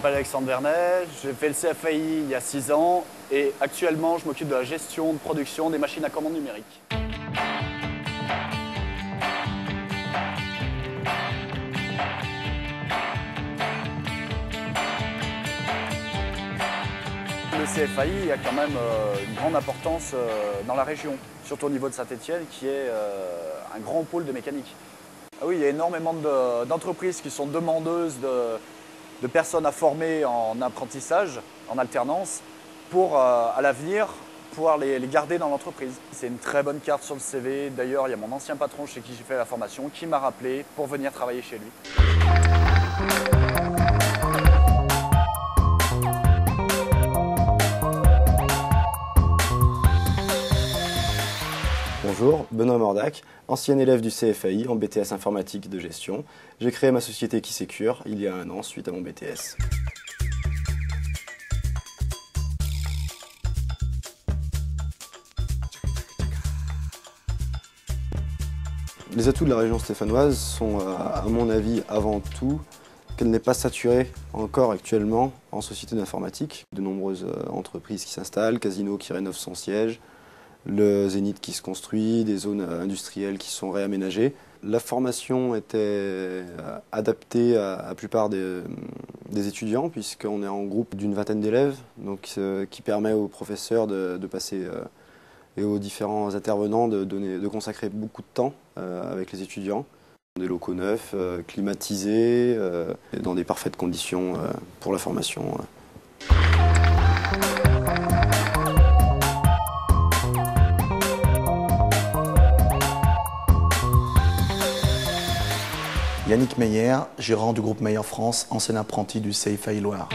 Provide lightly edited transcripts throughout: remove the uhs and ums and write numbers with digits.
m'appelle Alexandre Vernet, j'ai fait le CFAI il y a 6 ans et actuellement je m'occupe de la gestion de production des machines à commande numérique. Le CFAI a quand même une grande importance dans la région, surtout au niveau de Saint-Étienne qui est un grand pôle de mécanique. Ah oui, il y a énormément d'entreprises qui sont demandeuses de personnes à former en apprentissage, en alternance, pour à l'avenir pouvoir les garder dans l'entreprise. C'est une très bonne carte sur le CV. D'ailleurs, il y a mon ancien patron chez qui j'ai fait la formation qui m'a rappelé pour venir travailler chez lui. Bonjour, Benoît Mordac, ancien élève du CFAI en BTS informatique de gestion. J'ai créé ma société Kissecure il y a 1 an suite à mon BTS. Les atouts de la région stéphanoise sont, à mon avis, avant tout, qu'elle n'est pas saturée encore actuellement en société d'informatique. De nombreuses entreprises qui s'installent, Casino qui rénove son siège, le Zénith qui se construit, des zones industrielles qui sont réaménagées. La formation était adaptée à la plupart des étudiants, puisqu'on est en groupe d'une vingtaine d'élèves, donc qui permet aux professeurs de passer et aux différents intervenants de consacrer beaucoup de temps avec les étudiants. Des locaux neufs, climatisés, dans des parfaites conditions pour la formation. Yannick Meyer, gérant du groupe Meyer France, ancien apprenti du CFAI Loire.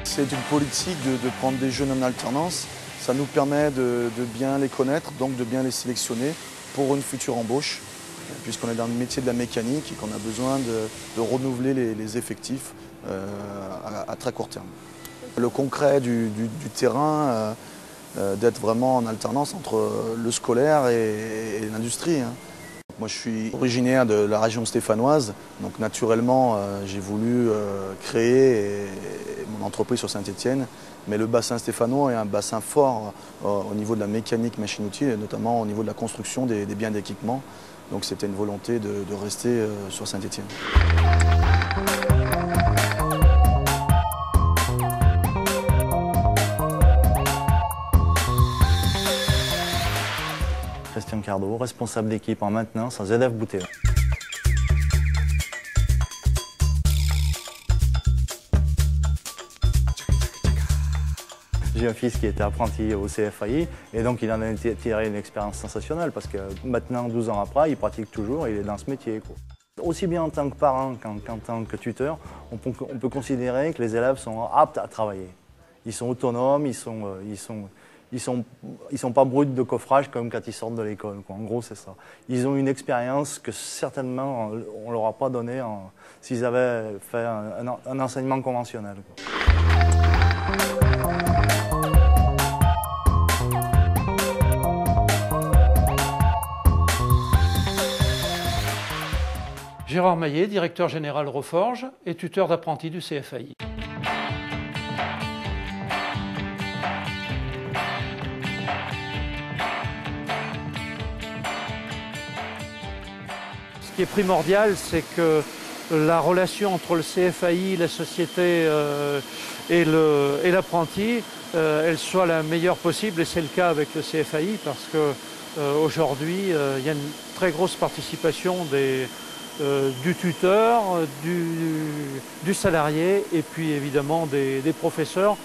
C'est une politique de prendre des jeunes en alternance. Ça nous permet de bien les connaître, donc de bien les sélectionner pour une future embauche, puisqu'on est dans le métier de la mécanique et qu'on a besoin de renouveler les effectifs à très court terme. Le concret du terrain, d'être vraiment en alternance entre le scolaire et l'industrie. Moi je suis originaire de la région stéphanoise, donc naturellement j'ai voulu créer mon entreprise sur Saint-Étienne, mais le bassin stéphanois est un bassin fort au niveau de la mécanique machine-outil, et notamment au niveau de la construction des biens d'équipement. Donc c'était une volonté de rester sur Saint-Étienne. Christian Cardo, responsable d'équipe en maintenance à ZF Boutéo. J'ai un fils qui était apprenti au CFAI et donc il en a tiré une expérience sensationnelle parce que maintenant, 12 ans après, il pratique toujours et il est dans ce métier, quoi. Aussi bien en tant que parent qu'en tant que tuteur, on peut considérer que les élèves sont aptes à travailler. Ils sont autonomes, ils sont pas bruts de coffrage comme quand ils sortent de l'école. En gros, c'est ça. Ils ont une expérience que certainement on ne leur a pas donnée s'ils avaient fait un enseignement conventionnel, quoi. Gérard Maillet, directeur général Reforge et tuteur d'apprentis du CFAI. Ce qui est primordial, c'est que la relation entre le CFAI, la société et l'apprenti, elle soit la meilleure possible, et c'est le cas avec le CFAI parce qu'aujourd'hui, il y a une très grosse participation du tuteur, du salarié et puis évidemment des professeurs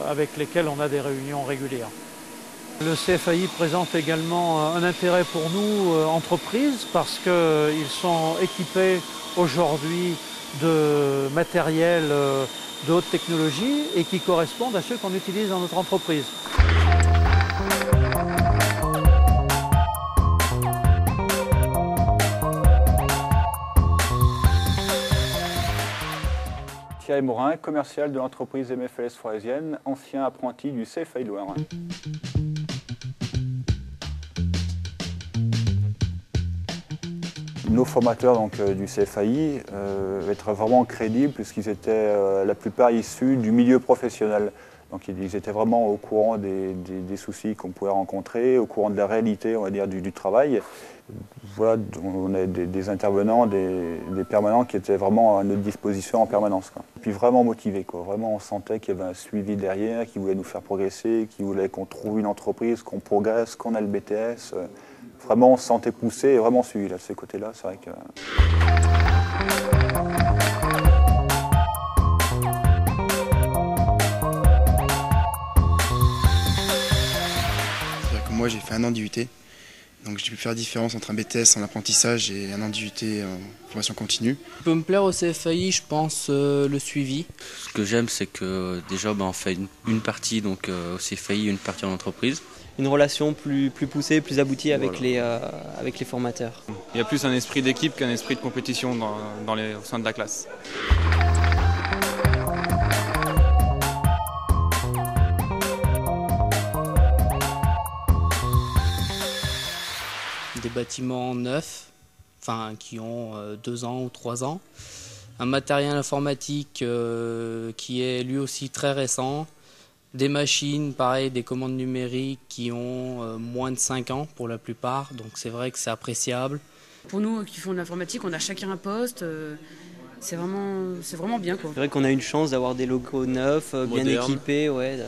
avec lesquels on a des réunions régulières. Le CFAI présente également un intérêt pour nous, entreprises, parce qu'ils sont équipés aujourd'hui de matériel de haute technologie et qui correspondent à ceux qu'on utilise dans notre entreprise. Thierry Morin, commercial de l'entreprise MFLS Forésienne, ancien apprenti du CFAI Loire. Nos formateurs donc, du CFAI être vraiment crédibles puisqu'ils étaient la plupart issus du milieu professionnel. Donc ils étaient vraiment au courant des soucis qu'on pouvait rencontrer, au courant de la réalité, on va dire, du travail. Voilà, on a des intervenants, des permanents qui étaient vraiment à notre disposition en permanence, quoi. Et puis vraiment motivés, quoi. Vraiment on sentait qu'il y avait un suivi derrière, qui voulait nous faire progresser, qui voulait qu'on trouve une entreprise, qu'on progresse, qu'on a le BTS. Vraiment on se sentait poussé et vraiment suivi là, de ces côtés-là, c'est vrai que... Moi j'ai fait un an d'IUT, donc j'ai pu faire la différence entre un BTS en apprentissage et un an d'IUT en formation continue. Ce qui peut me plaire au CFAI, je pense le suivi. Ce que j'aime, c'est que déjà on fait une partie donc, au CFAI, une partie en entreprise. Une relation plus poussée, plus aboutie avec, voilà, avec les formateurs. Il y a plus un esprit d'équipe qu'un esprit de compétition au sein de la classe. Des bâtiments neufs, qui ont 2 ans ou 3 ans. Un matériel informatique qui est lui aussi très récent. Des machines, pareil, des commandes numériques qui ont moins de 5 ans pour la plupart. Donc c'est vrai que c'est appréciable. Pour nous qui font de l'informatique, on a chacun un poste. C'est vraiment bien, quoi. C'est vrai qu'on a une chance d'avoir des locaux neufs, bien équipés, ouais,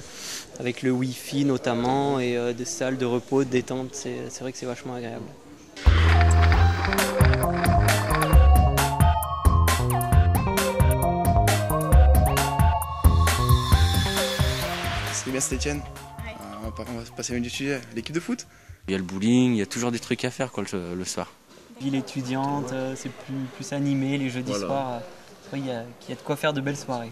avec le Wi-Fi notamment, et des salles de repos, de détente. C'est vrai que c'est vachement agréable. C'est bien Saint-Etienne. Ouais. On va passer à une du sujet, l'équipe de foot. Il y a le bowling, il y a toujours des trucs à faire quoi, le soir. Ville étudiante, c'est plus animé les jeudis soirs. Il y a de quoi faire de belles soirées.